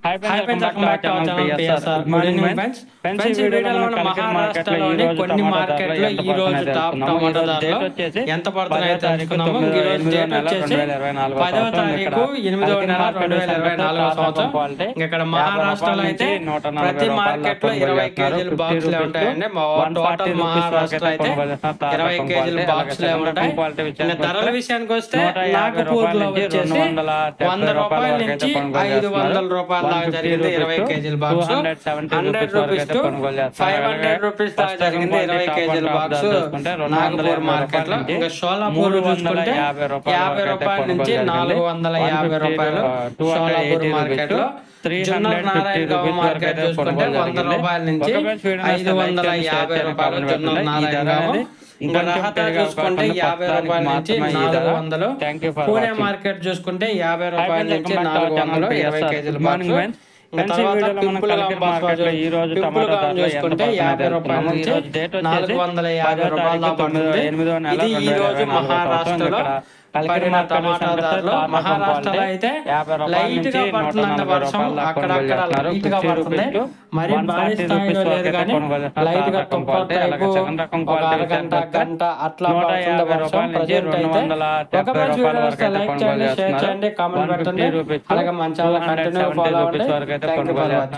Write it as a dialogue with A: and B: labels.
A: Hi friends, welcome back to our channel PSR. Good evening friends. Friends, ఈ వీడియోలో మనం మహారాష్ట్రలోని కొన్ని మార్కెట్లో ఈ రోజు టాప్ టమాటా ధరలు ఎంత పడుతున్నాయో తెలుసుకున్నాము. ఈ రోజు డేట్ వచ్చేసి 10వ తారీఖు 8వ నెల 2024 సంవత్సరం. ఇక్కడ మహారాష్ట్రలో అయితే ప్రతి మార్కెట్ లో 20 కేజీల బాక్సులే ఉంటాయండి. టోటల్ మహారాష్ట్ర అయితే 20 కేజీల బాక్సులే ఉంటాయి. ధరల విషయానికి వస్తే నాగపూర్ లో వచ్చేసి 100 రూపాయల నుంచి 500 రూపాయల దాకా జరిగింది 20 కేజీల బాక్స్. 100 రూపీస్ టు 500 రూపీస్ దాకా జరిగింది 20 కేజీల బాక్స్ నాగపూర్ మార్కెట్ లో. ఇంకా షోలాపూర్ చూసుకుంటే 50 రూపాయల నుంచి 450 రూపాయలు షోలాపూర్ మార్కెట్ లో. జొన్నల నారాయణగావ్ మార్కెట్ చూసుకుంటే 100 రూపాయల నుంచి 550 రూపాయలు జొన్నల నారాయణగావ్. ఇంకా రహతా చూసుకుంటే 50 రూపాయల నుంచి 400. పూణే మార్కెట్ చూసుకుంటే 50 రూపాయల నుంచి 400 20 కేజీల బాక్స్. తర్వాత పింపుల్గాం చూసుకుంటే 50 రూపాయల నుంచి 450 రూపాయల దాకా పడుతుంది. ఇది ఈ రోజు మహారాష్ట్రలో పడిన టమాటా ధరలు. మహారాష్ట్రలో అయితే లైట్ గా పడుతుందంట వర్షం, అక్కడక్కడ లైట్ గా పడుతుంది, మరి భారీ స్థాయిలో లేదు కానీ లైట్ గా తుప్పర్ టైపు ఒక అరగంట గంట అట్లా పడుతుంది వర్షం. ప్రజెంట్ అయితే ఒకవేళ వీడియో వస్తే లైక్ చేయండి, షేర్ చేయండి, కామెంట్ పెట్టండి. అలాగే మన ఛానల్ కంటిన్యూ ఫాలో అవ్వండి. Thank you for watching.